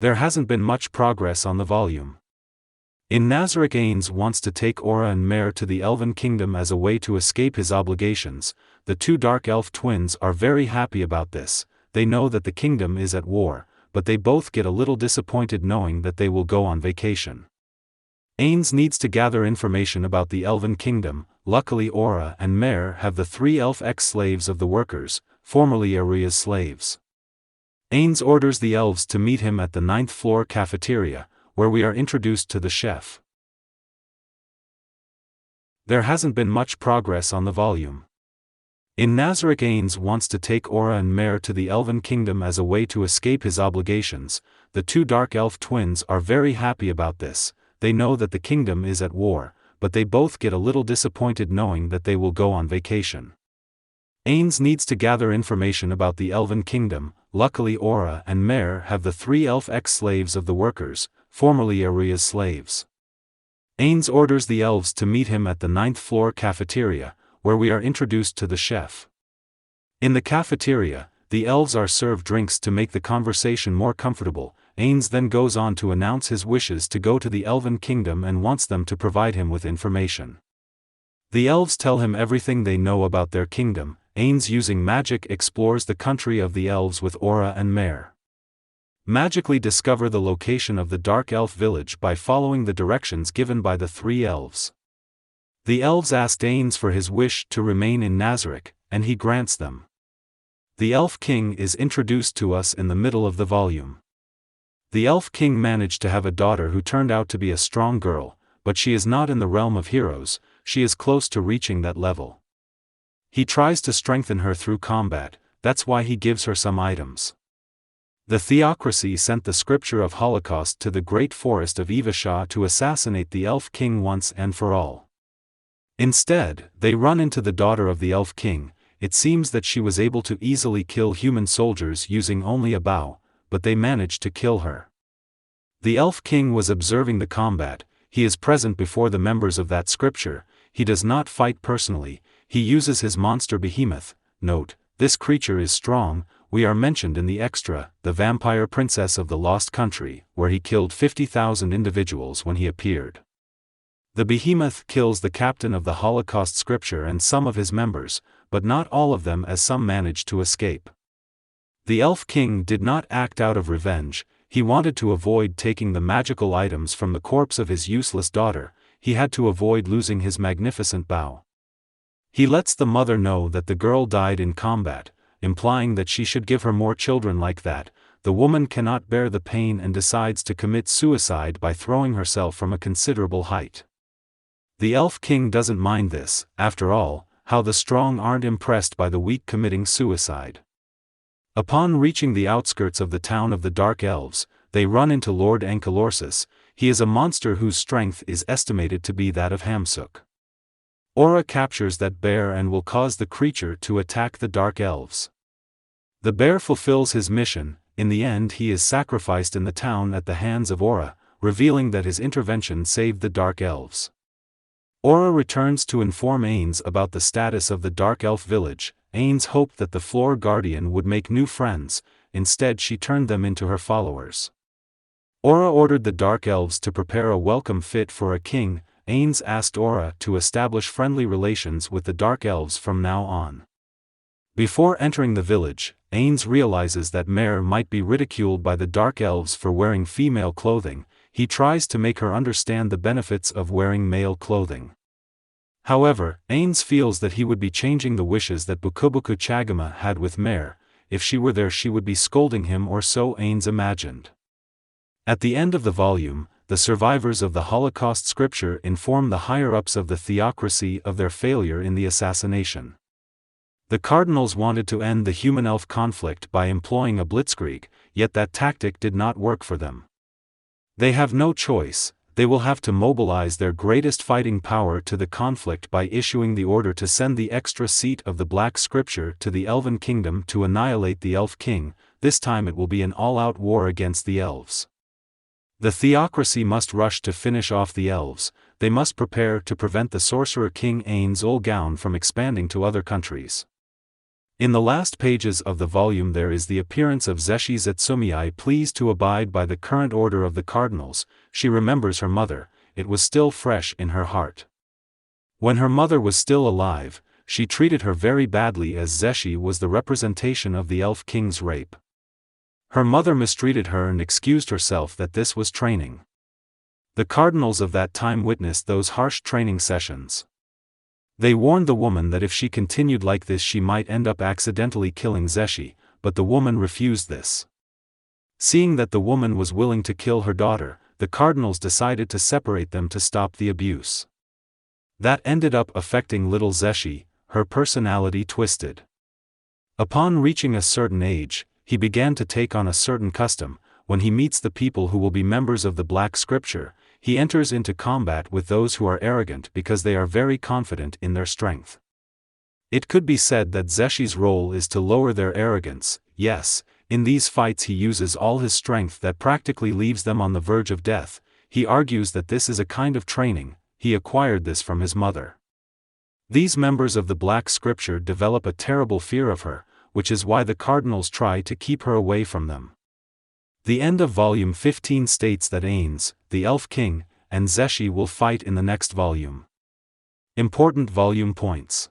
There hasn't been much progress on the volume. In Nazarick, Ains wants to take Aura and Mare to the Elven Kingdom as a way to escape his obligations. The two Dark Elf twins are very happy about this. They know that the kingdom is at war, but they both get a little disappointed knowing that they will go on vacation. Ains needs to gather information about the Elven Kingdom. Luckily, Aura and Mare have the 3 elf ex-slaves of the workers, formerly Aria's slaves. Ains orders the elves to meet him at the 9th floor cafeteria, where we are introduced to the chef. There hasn't been much progress on the volume. In Nazarick, Ains wants to take Aura and Mare to the Elven Kingdom as a way to escape his obligations. The two Dark Elf twins are very happy about this. They know that the kingdom is at war, but they both get a little disappointed knowing that they will go on vacation. Ains needs to gather information about the Elven Kingdom. Luckily, Aura and Mare have the 3 elf ex-slaves of the workers, formerly Aria's slaves. Ains orders the elves to meet him at the 9th floor cafeteria, where we are introduced to the chef. In the cafeteria, the elves are served drinks to make the conversation more comfortable. Ains then goes on to announce his wishes to go to the Elven Kingdom and wants them to provide him with information. The elves tell him everything they know about their kingdom. Ains, using magic, explores the country of the elves with Aura and Mare. Magically discover the location of the Dark Elf village by following the directions given by the 3 elves. The elves asked Ains for his wish to remain in Nazarick, and he grants them. The Elf King is introduced to us in the middle of the volume. The Elf King managed to have a daughter who turned out to be a strong girl, but she is not in the realm of heroes. She is close to reaching that level. He tries to strengthen her through combat. That's why he gives her some items. The theocracy sent the scripture of Holocaust to the great forest of Eveshah to assassinate the Elf King once and for all. Instead, they run into the daughter of the Elf King. It seems that she was able to easily kill human soldiers using only a bow, but they managed to kill her. The Elf King was observing the combat. He is present before the members of that scripture. He does not fight personally. He uses his monster Behemoth. Note, this creature is strong. We are mentioned in the extra, the Vampire Princess of the Lost Country, where he killed 50,000 individuals when he appeared. The Behemoth kills the captain of the Holocaust scripture and some of his members, but not all of them, as some managed to escape. The Elf King did not act out of revenge. He wanted to avoid taking the magical items from the corpse of his useless daughter. He had to avoid losing his magnificent bow. He lets the mother know that the girl died in combat, implying that she should give her more children like that. The woman cannot bear the pain and decides to commit suicide by throwing herself from a considerable height. The Elf King doesn't mind this. After all, how the strong aren't impressed by the weak committing suicide. Upon reaching the outskirts of the town of the Dark Elves, they run into Lord Ankylorsis. He is a monster whose strength is estimated to be that of Hamsuk. Aura captures that bear and will cause the creature to attack the Dark Elves. The bear fulfills his mission. In the end, he is sacrificed in the town at the hands of Aura, revealing that his intervention saved the Dark Elves. Aura returns to inform Ains about the status of the Dark Elf village. Ains hoped that the Floor Guardian would make new friends. Instead, she turned them into her followers. Aura ordered the Dark Elves to prepare a welcome fit for a king. Ains asked Aura to establish friendly relations with the Dark Elves from now on. Before entering the village, Ains realizes that Mare might be ridiculed by the Dark Elves for wearing female clothing. He tries to make her understand the benefits of wearing male clothing. However, Ains feels that he would be changing the wishes that Bukubuku Chagama had with Mare. If she were there, she would be scolding him, or so Ains imagined. At the end of the volume, the survivors of the Holocaust scripture inform the higher-ups of the theocracy of their failure in the assassination. The cardinals wanted to end the human-elf conflict by employing a blitzkrieg, yet that tactic did not work for them. They have no choice. They will have to mobilize their greatest fighting power to the conflict by issuing the order to send the extra seat of the Black Scripture to the Elven Kingdom to annihilate the Elf King. This time it will be an all-out war against the elves. The theocracy must rush to finish off the elves. They must prepare to prevent the Sorcerer King Ains Ul Gaun from expanding to other countries. In the last pages of the volume there is the appearance of Zeshi Zetsumei, pleased to abide by the current order of the cardinals. She remembers her mother, it was still fresh in her heart. When her mother was still alive, she treated her very badly, as Zeshi was the representation of the Elf King's rape. Her mother mistreated her and excused herself that this was training. The cardinals of that time witnessed those harsh training sessions. They warned the woman that if she continued like this she might end up accidentally killing Zeshi, but the woman refused this. Seeing that the woman was willing to kill her daughter, the cardinals decided to separate them to stop the abuse. That ended up affecting little Zeshi, her personality twisted. Upon reaching a certain age, he began to take on a certain custom. When he meets the people who will be members of the Black Scripture, he enters into combat with those who are arrogant because they are very confident in their strength. It could be said that Zeshi's role is to lower their arrogance. Yes, in these fights he uses all his strength that practically leaves them on the verge of death. He argues that this is a kind of training, he acquired this from his mother. These members of the Black Scripture develop a terrible fear of her, which is why the cardinals try to keep her away from them. The end of volume 15 states that Ains, the Elf King, and Zeshi will fight in the next volume. Important volume points.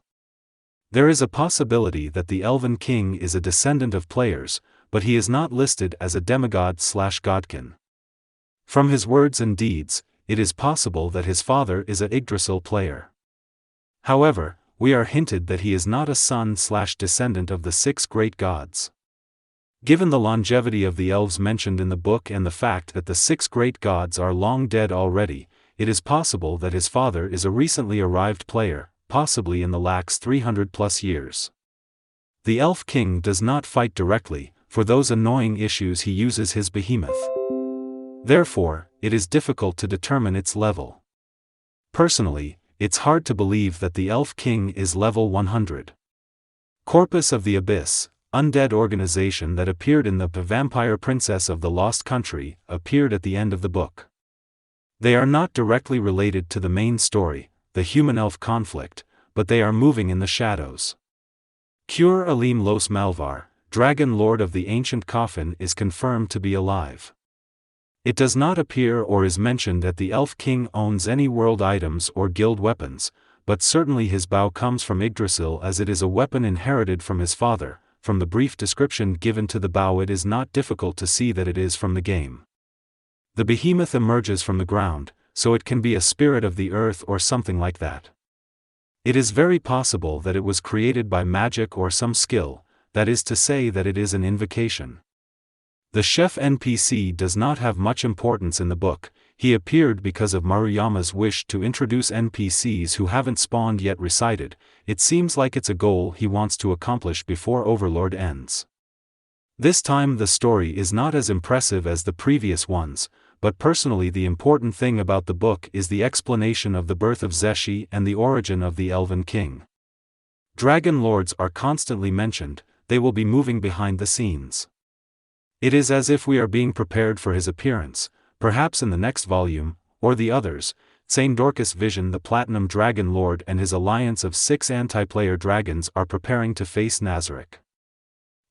There is a possibility that the Elven King is a descendant of players, but he is not listed as a demigod/godkin. From his words and deeds, it is possible that his father is a Yggdrasil player. However, we are hinted that he is not a son/descendant of the 6 great gods. Given the longevity of the elves mentioned in the book and the fact that the 6 great gods are long dead already, it is possible that his father is a recently arrived player, possibly in the lax 300+ years. The Elf King does not fight directly. For those annoying issues he uses his behemoth. Therefore, it is difficult to determine its level. Personally, it's hard to believe that the Elf King is level 100. Corpus of the Abyss, undead organization that appeared in the Vampire Princess of the Lost Country, appeared at the end of the book. They are not directly related to the main story, the human-elf conflict, but they are moving in the shadows. Cure Alim Los Malvar, Dragon Lord of the Ancient Coffin, is confirmed to be alive. It does not appear or is mentioned that the Elf King owns any world items or guild weapons, but certainly his bow comes from Yggdrasil as it is a weapon inherited from his father. From the brief description given to the bow it is not difficult to see that it is from the game. The behemoth emerges from the ground, so it can be a spirit of the earth or something like that. It is very possible that it was created by magic or some skill, that is to say that it is an invocation. The chef NPC does not have much importance in the book. He appeared because of Maruyama's wish to introduce NPCs who haven't spawned yet recited. It seems like it's a goal he wants to accomplish before Overlord ends. This time the story is not as impressive as the previous ones, but personally the important thing about the book is the explanation of the birth of Zeshi and the origin of the Elven King. Dragon Lords are constantly mentioned, they will be moving behind the scenes. It is as if we are being prepared for his appearance, perhaps in the next volume, or the others. Saint Dorcas Vision, the Platinum Dragon Lord and his alliance of 6 anti-player dragons are preparing to face Nazarick.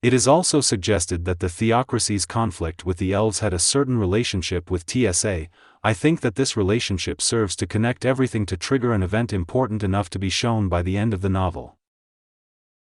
It is also suggested that the Theocracy's conflict with the elves had a certain relationship with TSA. I think that this relationship serves to connect everything to trigger an event important enough to be shown by the end of the novel.